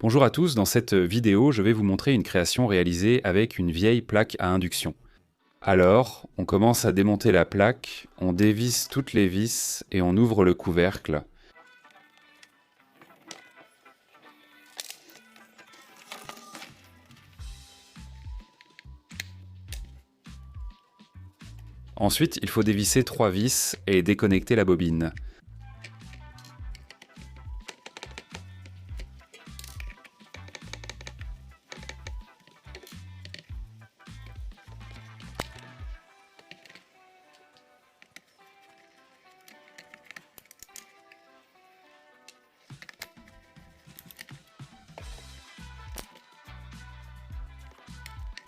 Bonjour à tous, dans cette vidéo, je vais vous montrer une création réalisée avec une vieille plaque à induction. Alors, on commence à démonter la plaque, on dévisse toutes les vis et on ouvre le couvercle. Ensuite, il faut dévisser 3 vis et déconnecter la bobine.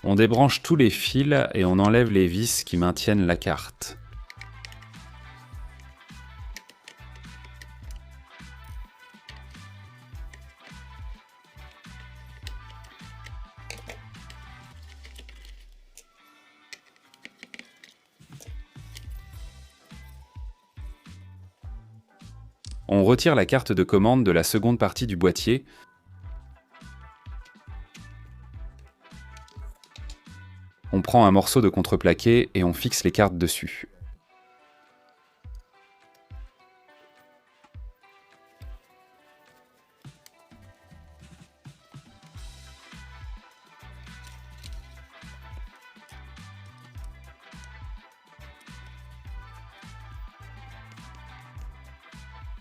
On débranche tous les fils et on enlève les vis qui maintiennent la carte. On retire la carte de commande de la seconde partie du boîtier. On prend un morceau de contreplaqué et on fixe les cartes dessus.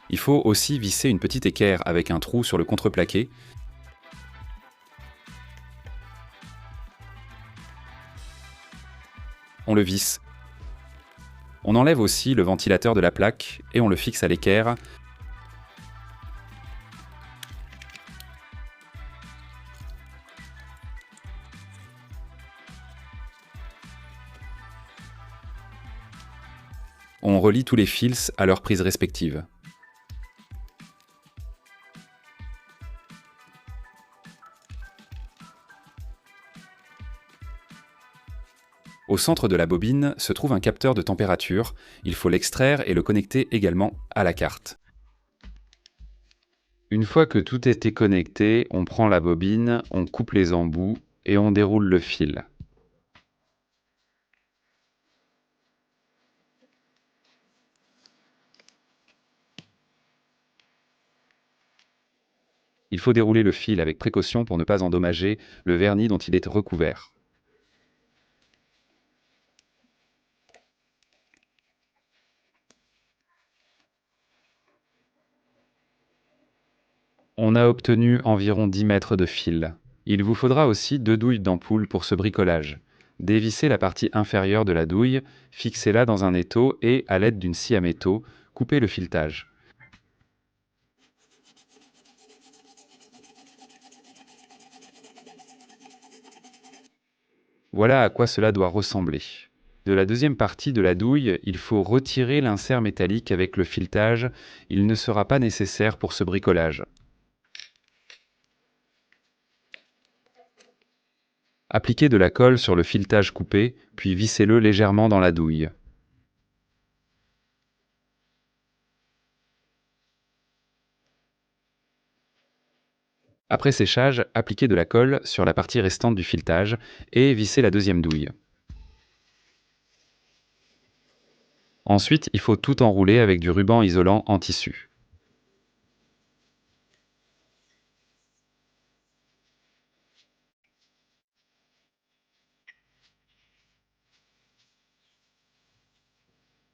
Il faut aussi visser une petite équerre avec un trou sur le contreplaqué. On le visse. On enlève aussi le ventilateur de la plaque et on le fixe à l'équerre. On relie tous les fils à leurs prises respectives. Au centre de la bobine se trouve un capteur de température. Il faut l'extraire et le connecter également à la carte. Une fois que tout est connecté, on prend la bobine, on coupe les embouts et on déroule le fil. Il faut dérouler le fil avec précaution pour ne pas endommager le vernis dont il est recouvert. On a obtenu environ 10 mètres de fil. Il vous faudra aussi 2 douilles d'ampoule pour ce bricolage. Dévissez la partie inférieure de la douille, fixez-la dans un étau et, à l'aide d'une scie à métaux, coupez le filetage. Voilà à quoi cela doit ressembler. De la deuxième partie de la douille, il faut retirer l'insert métallique avec le filetage. Il ne sera pas nécessaire pour ce bricolage. Appliquez de la colle sur le filetage coupé, puis vissez-le légèrement dans la douille. Après séchage, appliquez de la colle sur la partie restante du filetage et vissez la deuxième douille. Ensuite, il faut tout enrouler avec du ruban isolant en tissu.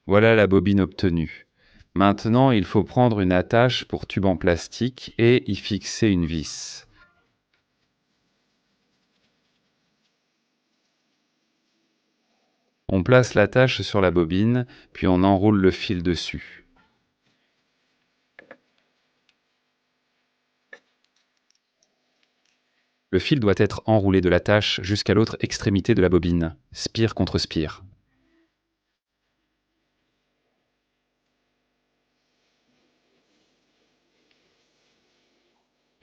Voilà la bobine obtenue. Maintenant, il faut prendre une attache pour tube en plastique et y fixer une vis. On place l'attache sur la bobine, puis on enroule le fil dessus. Le fil doit être enroulé de l'attache jusqu'à l'autre extrémité de la bobine, spire contre spire.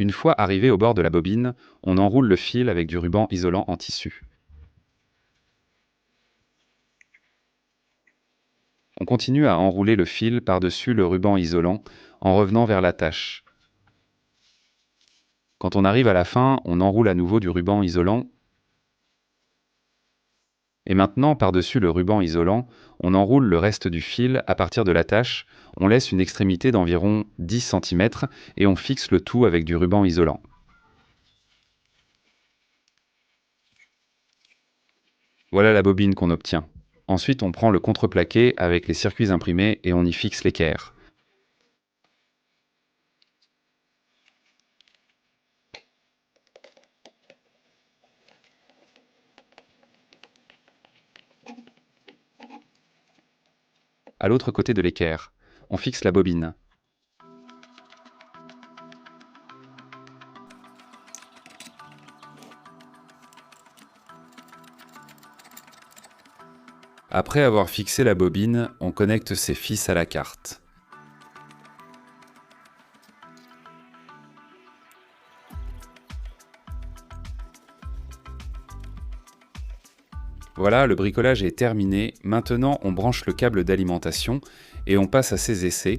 Une fois arrivé au bord de la bobine, on enroule le fil avec du ruban isolant en tissu. On continue à enrouler le fil par-dessus le ruban isolant en revenant vers l'attache. Quand on arrive à la fin, on enroule à nouveau du ruban isolant. Et maintenant, par-dessus le ruban isolant, on enroule le reste du fil à partir de l'attache, on laisse une extrémité d'environ 10 cm et on fixe le tout avec du ruban isolant. Voilà la bobine qu'on obtient. Ensuite, on prend le contreplaqué avec les circuits imprimés et on y fixe l'équerre. À l'autre côté de l'équerre, on fixe la bobine. Après avoir fixé la bobine, on connecte ses fils à la carte. Voilà, le bricolage est terminé. Maintenant, on branche le câble d'alimentation et on passe à ses essais.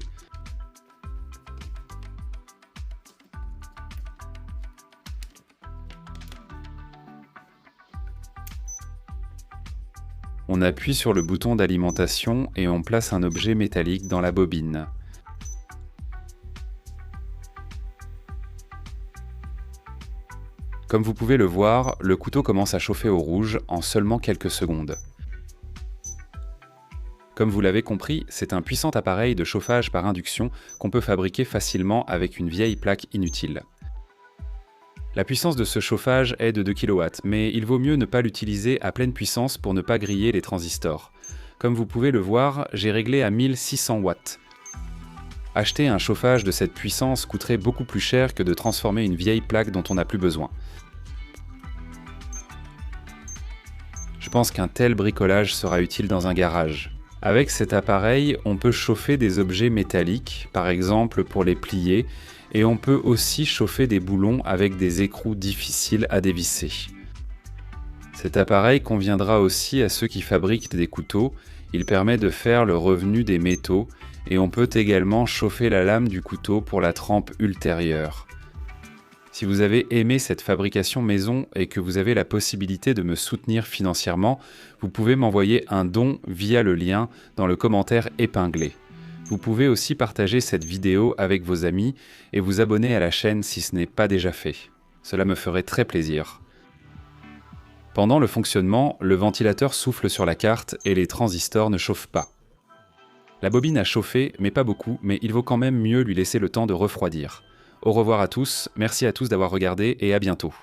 On appuie sur le bouton d'alimentation et on place un objet métallique dans la bobine. Comme vous pouvez le voir, le couteau commence à chauffer au rouge en seulement quelques secondes. Comme vous l'avez compris, c'est un puissant appareil de chauffage par induction qu'on peut fabriquer facilement avec une vieille plaque inutile. La puissance de ce chauffage est de 2 kW, mais il vaut mieux ne pas l'utiliser à pleine puissance pour ne pas griller les transistors. Comme vous pouvez le voir, j'ai réglé à 1600 watts. Acheter un chauffage de cette puissance coûterait beaucoup plus cher que de transformer une vieille plaque dont on n'a plus besoin. Je pense qu'un tel bricolage sera utile dans un garage. Avec cet appareil, on peut chauffer des objets métalliques, par exemple pour les plier, et on peut aussi chauffer des boulons avec des écrous difficiles à dévisser. Cet appareil conviendra aussi à ceux qui fabriquent des couteaux, il permet de faire le revenu des métaux, et on peut également chauffer la lame du couteau pour la trempe ultérieure. Si vous avez aimé cette fabrication maison et que vous avez la possibilité de me soutenir financièrement, vous pouvez m'envoyer un don via le lien dans le commentaire épinglé. Vous pouvez aussi partager cette vidéo avec vos amis et vous abonner à la chaîne si ce n'est pas déjà fait. Cela me ferait très plaisir. Pendant le fonctionnement, le ventilateur souffle sur la carte et les transistors ne chauffent pas. La bobine a chauffé, mais pas beaucoup, mais il vaut quand même mieux lui laisser le temps de refroidir. Au revoir à tous, merci à tous d'avoir regardé et à bientôt.